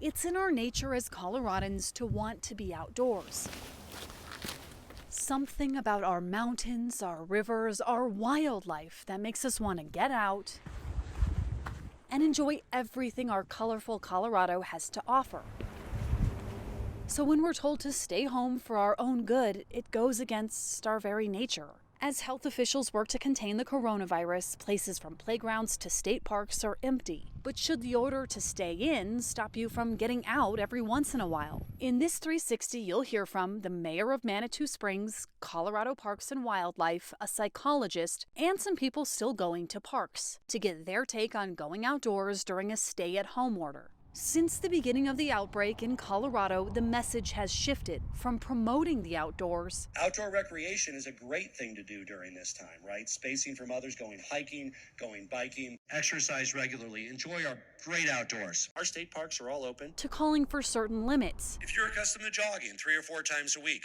It's in our nature as Coloradans to want to be outdoors. Something about our mountains, our rivers, our wildlife that makes us want to get out and enjoy everything our colorful Colorado has to offer. So when we're told to stay home for our own good, it goes against our very nature. As health officials work to contain the coronavirus, places from playgrounds to state parks are empty. But should the order to stay in stop you from getting out every once in a while? In this 360, you'll hear from the mayor of Manitou Springs, Colorado Parks and Wildlife, a psychologist, and some people still going to parks to get their take on going outdoors during a stay-at-home order. Since the beginning of the outbreak in Colorado, the message has shifted from promoting the outdoors. Outdoor recreation is a great thing to do during this time, right? Spacing from others, going hiking, going biking, exercise regularly, enjoy our great outdoors. Our state parks are all open. To calling for certain limits. If you're accustomed to jogging 3 or 4 times a week,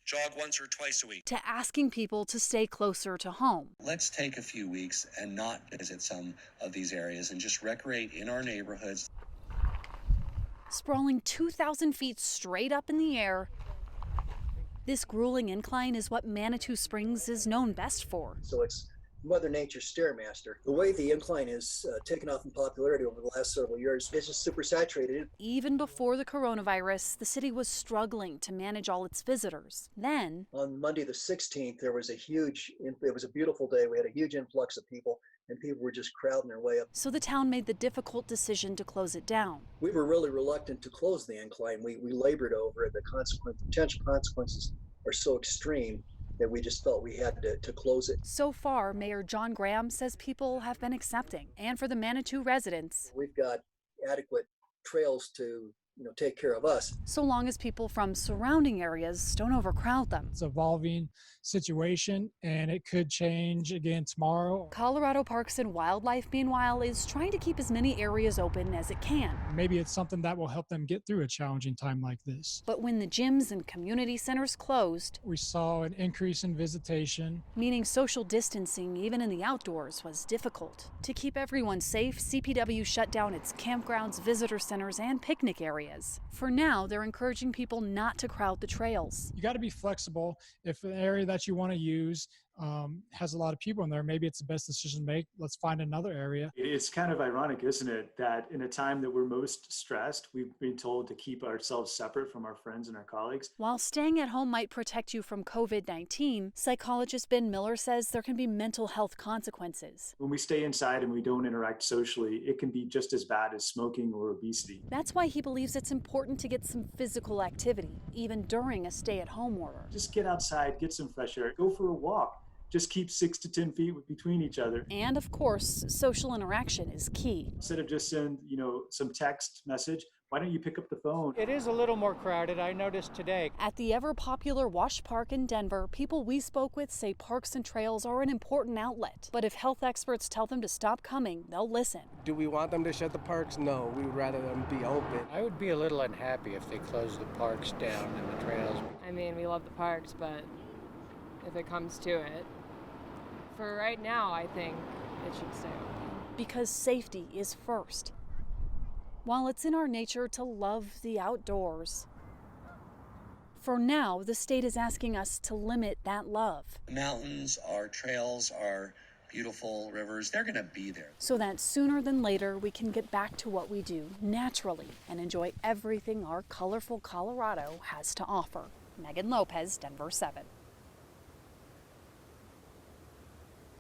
jog once or twice a week. To asking people to stay closer to home. Let's take a few weeks and not visit some of these areas and just recreate in our neighborhoods. Sprawling 2,000 feet straight up in the air, this grueling incline is what Manitou Springs is known best for. So it's Mother Nature's Stairmaster. The way the incline has taken off in popularity over the last several years, it's just super saturated. Even before the coronavirus, the city was struggling to manage all its visitors. Then, on Monday the 16th, it was a beautiful day. We had a huge influx of people, and people were just crowding their way up. So the town made the difficult decision to close it down. We were really reluctant to close the incline. We labored over it. The potential consequences are so extreme that we just felt we had to close it. So far, Mayor John Graham says people have been accepting. And for the Manitou residents, we've got adequate trails to take care of us. So long as people from surrounding areas don't overcrowd them. It's an evolving situation, and it could change again tomorrow. Colorado Parks and Wildlife, meanwhile, is trying to keep as many areas open as it can. Maybe it's something that will help them get through a challenging time like this. But when the gyms and community centers closed, we saw an increase in visitation. Meaning social distancing, even in the outdoors, was difficult. To keep everyone safe, CPW shut down its campgrounds, visitor centers, and picnic areas. For now, they're encouraging people not to crowd the trails. You got to be flexible. If an area that you want to use has a lot of people in there, maybe it's the best decision to make. Let's find another area. It's kind of ironic, isn't it, that in a time that we're most stressed, we've been told to keep ourselves separate from our friends and our colleagues. While staying at home might protect you from COVID-19, psychologist Ben Miller says there can be mental health consequences. When we stay inside and we don't interact socially, it can be just as bad as smoking or obesity. That's why he believes it's important to get some physical activity, even during a stay-at-home order. Just get outside, get some fresh air, go for a walk. Just keep 6 to 10 feet between each other. And of course, social interaction is key. Instead of just send, some text message, why don't you pick up the phone? It is a little more crowded, I noticed today. At the ever-popular Wash Park in Denver, people we spoke with say parks and trails are an important outlet. But if health experts tell them to stop coming, they'll listen. Do we want them to shut the parks? No, we would rather them be open. I would be a little unhappy if they closed the parks down and the trails. I mean, we love the parks, but if it comes to it, for right now, I think it should stay open. Because safety is first. While it's in our nature to love the outdoors, for now, the state is asking us to limit that love. Mountains, our trails, our beautiful rivers, they're going to be there. So that sooner than later, we can get back to what we do naturally and enjoy everything our colorful Colorado has to offer. Megan Lopez, Denver 7.